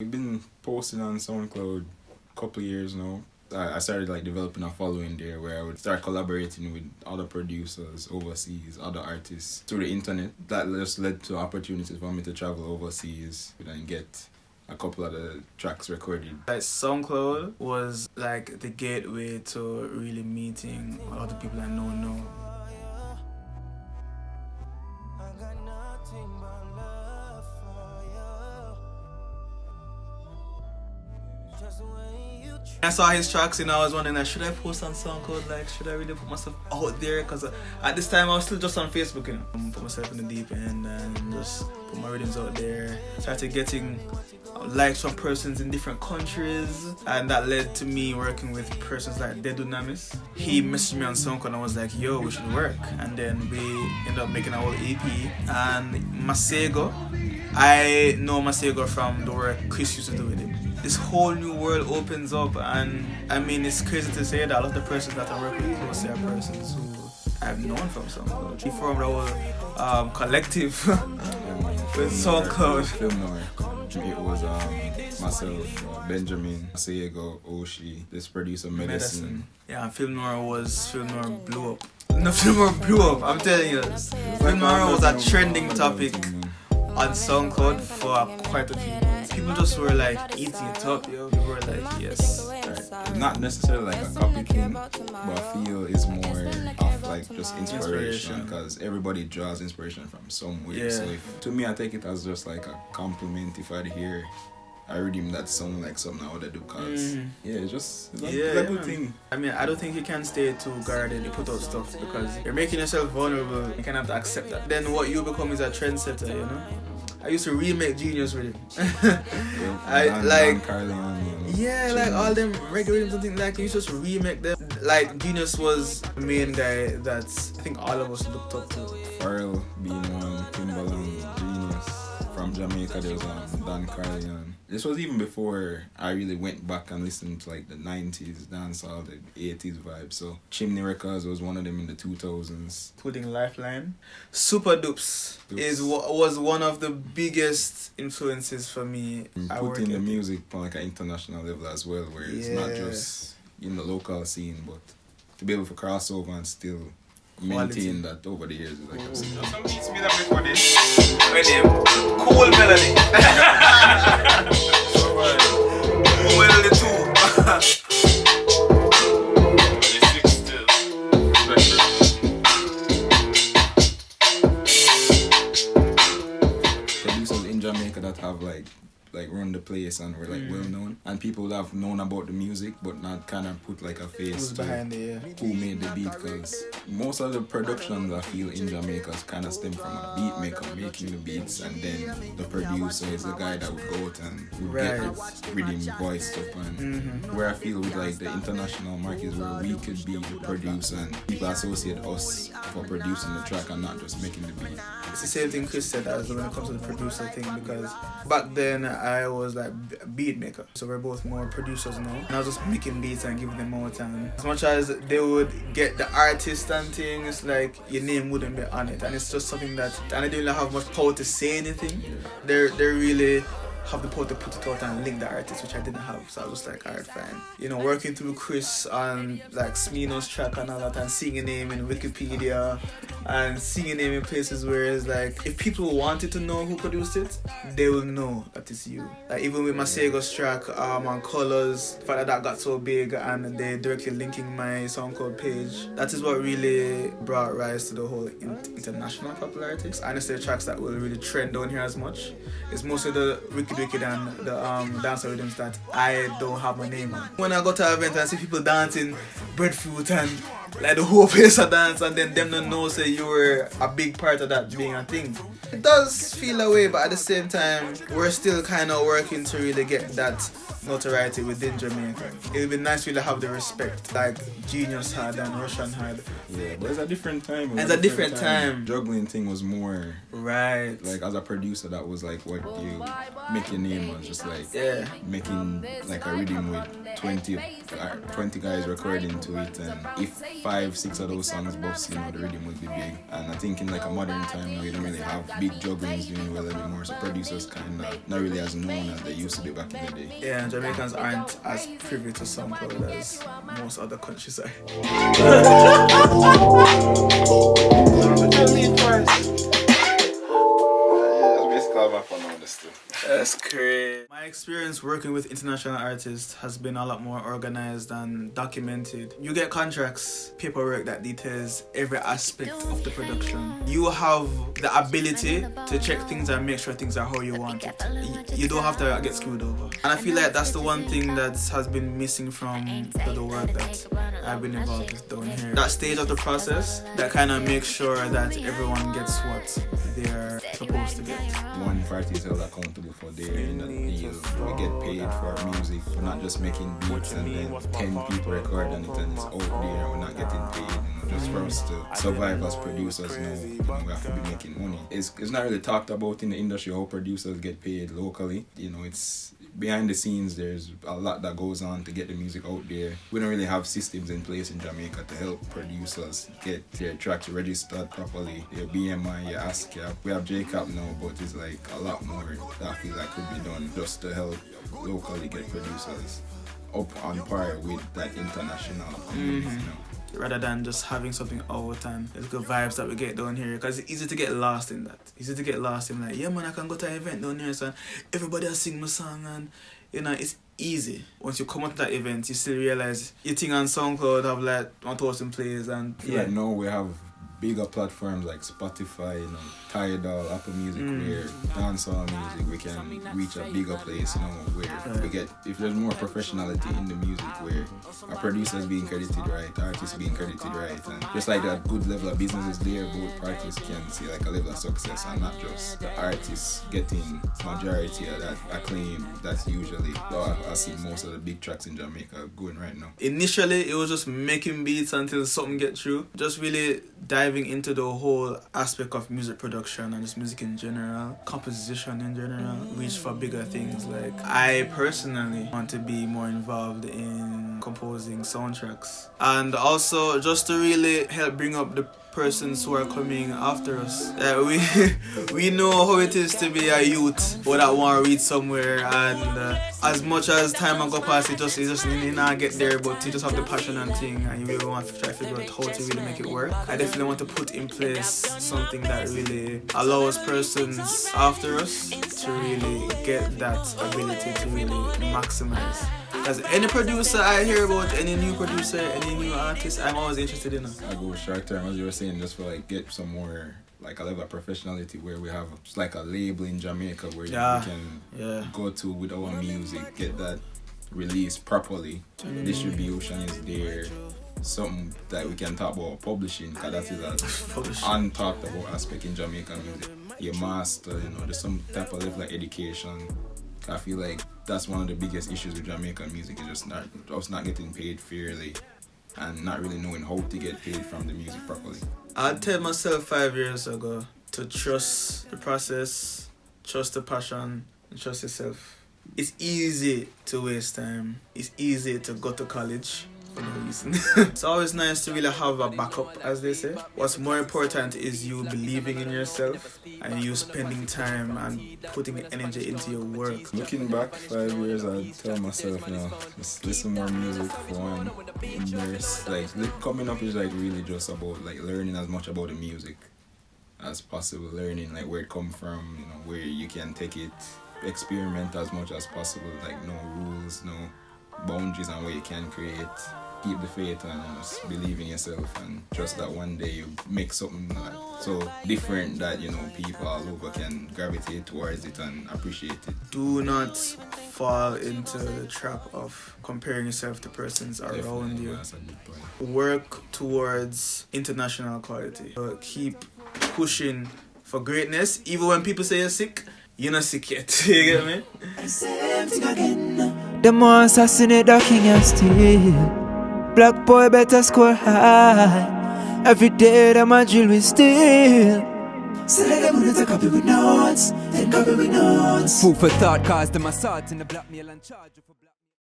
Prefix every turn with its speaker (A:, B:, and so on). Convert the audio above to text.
A: We've been posting on SoundCloud a couple of years now. I started like developing a following there where I would start collaborating with other producers overseas, other artists through the internet. That just led to opportunities for me to travel overseas and get a couple of the tracks recorded.
B: Like SoundCloud was like the gateway to really meeting a lot of people I know now. I saw his tracks and I was wondering, like, should I post on SoundCloud? Like, should I really put myself out there? Because at this time I was still just on Facebook, you know. Put myself in the deep end and just put my rhythms out there. Started getting likes from persons in different countries, and that led to me working with persons like Dedu Namis. He messaged me on SoundCloud and I was like, yo, we should work. And then we ended up making a whole EP. And Masego, I know Masego from the work Chris used to do with him. This whole new world opens up, and I mean, it's crazy to say that a lot of the persons that I work with closely are persons who I've known from SoundCloud. We formed a whole collective with SoundCloud.
A: Film Noir. It was myself, Benjamin, Masego, Oshi, this producer Medicine.
B: Yeah, Film Noir blew up. No, Film Noir blew up, I'm telling you. Film Noir was a trending topic on SoundCloud for quite a few months. People just were like eating it up, yo. People were like, yes.
A: Right. Not necessarily like a copy thing, but I feel it's more of like just inspiration because everybody draws inspiration from somewhere.
B: Yeah.
A: So to me, I take it as just like a compliment if I hear a rhythm that sound like something I would do because it's a good thing.
B: I mean, I don't think you can stay too guarded. You put out stuff because you're making yourself vulnerable. You kind of have to accept that. Then what you become is a trendsetter, you know. I used to remake Genius with him. Like all them regular rhythms and things like you used to just remake them. Like Genius was the main guy that I think all of us looked up to.
A: Pharrell being one, Timbaland, Genius. From Jamaica there was Dan Carlyon. This was even before I really went back and listened to like the 90s dancehall, the 80s vibe. So Chimney Records was one of them in the 2000s.
B: Including Lifeline. Super Dupes was one of the biggest influences for me.
A: Putting the music on like an international level as well, where it's not just in the local scene, but to be able to cross over and still maintain that over the years. Like some beats me that before this. My name, Cool Melody. Cool Melody too. Producers in Jamaica that have like run the place and were like well known, and people would have known about the music but not kind of put like a face to who made the beat, because most of the productions I feel in Jamaica kind of stem from a beat maker making the beats, and then the producer is the guy that would go out and would get the rhythm voiced up, and where I feel with like the international markets where we could be the producer and people associate us for producing the track and not just making the beat.
B: It's the same thing Chris said as when it comes to the producer thing, because back then I was like a beat maker, so we're both more producers now, and I was just making beats and giving them out, and as much as they would get the artist and things, like your name wouldn't be on it, and it's just something that, and I didn't really have much power to say anything. They really have the power to put it out and link the artist, which I didn't have, so I was like, alright, fine. You know, working through Chris on like Smino's track and all that, and seeing a name in Wikipedia and seeing a name in places where it's like, if people wanted to know who produced it, they will know that it's you. Like even with Masego's track on Colors, the fact that got so big and they directly linking my SoundCloud page, that is what really brought rise to the whole international popularity. Honestly, the tracks that will really trend down here as much is mostly the Wicked and the dancehall rhythms that I don't have my name on. When I go to an event and see people dancing breadfruit and like the whole place a dance, and then them don't know say you were a big part of that being a thing. It does feel that way, but at the same time we're still kind of working to really get that notoriety within Jamaica. It would be nice to really have the respect like Genius had and Russian had.
A: Yeah, but it's a different time.
B: It's a different time.
A: Juggling thing was more
B: right.
A: Like as a producer, that was like what you make your name on, just like making like a rhythm with 20 guys recording to it, and if 5-6 of those songs bust, you know, the rhythm would be big. And I think in like a modern time we don't really have big juggling is doing well a bit more, so producers kind of not really as known as they used to be back in the day.
B: Yeah, and Jamaicans aren't as privy to SoundCloud as most other countries are. That's crazy. My experience working with international artists has been a lot more organized and documented. You get contracts, paperwork that details every aspect of the production. You have the ability to check things and make sure things are how you want it. You don't have to get screwed over. And I feel like that's the one thing that has been missing from the work that I've been involved with down here. That stage of the process that kind of makes sure that everyone gets what they're supposed to get.
A: One party is held accountable for their deal. We get paid for our music. We're not just making beats and then 10 people record on it and it's out there and we're not getting paid. Just for us to survive as producers now, we have to be making money. It's not really talked about in the industry how producers get paid locally. It's behind the scenes, there's a lot that goes on to get the music out there. We don't really have systems in place in Jamaica to help producers get their tracks registered properly. Your BMI, your ASCAP. We have JCAP now, but it's like a lot more that I feel like could be done just to help locally get producers up on par with that international community.
B: Rather than just having something all the time. It's good vibes that we get down here, because it's easy to get lost in that. Easy to get lost in like, yeah man, I can go to an event down here, so everybody will sing my song, and it's easy. Once you come out to that event, you still realize your thing on SoundCloud have like 1,000 plays, and
A: yeah. Right now we have bigger platforms like Spotify, Tidal, Apple Music, where dancehall music, we can reach a bigger place, where we get, if there's more professionality in the music, where our producers being credited right, artists being credited right, and just like that good level of business is there, both parties can see like a level of success, and not just the artists getting majority of that acclaim. That's usually I see most of the big tracks in Jamaica going right now. Initially,
B: it was just making beats until something get through. Just really diving into the whole aspect of music production and just music in general, composition in general, reach for bigger things. Like, I personally want to be more involved in composing soundtracks, and also just to really help bring up the persons who are coming after us. We know how it is to be a youth or that want to reach somewhere, and as much as time I go past, it just you not get there, but you just have the passion and thing, and you really want to try to figure out how to really make it work. I definitely want to put in place something that really allows persons after us to really get that ability to really maximize. Because any producer I hear about, any new producer, any new artist, I'm always interested in.
A: I go short term, as you were saying, just for like get some more, like a level of professionality where we have just like a label in Jamaica where we can go to with our music, get that released properly. Distribution is there. Something that we can talk about publishing, because that is an untalked about aspect in Jamaican music. Your master, there's some type of level of education. I feel like that's one of the biggest issues with Jamaican music, is just not getting paid fairly and not really knowing how to get paid from the music properly.
B: I'd tell myself 5 years ago to trust the process, trust the passion, and trust yourself. It's easy to waste time. It's easy to go to college for no reason. It's always nice to really have a backup, as they say. What's more important is you believing in yourself and you spending time and putting energy into your work.
A: Looking back 5 years, I'd tell myself, just listen more music for one. Like, coming up is like really just about like learning as much about the music as possible, learning like where it come from, where you can take it, experiment as much as possible, like no rules, no boundaries on where you can create. Keep the faith and just believe in yourself and trust that one day you make something so different that people all over can gravitate towards it and appreciate it.
B: Do not fall into the trap of comparing yourself to persons around you.
A: That's a good point.
B: Work towards international quality. Keep pushing for greatness, even when people say you're sick. You're not sick yet. You get me?
C: Them want assassinate the king and steal. Black boy better score high. Every day them a drill with steel. Select them on the copy with notes. Then copy with notes. Food for thought, cause them assault in the blackmail and charge for black.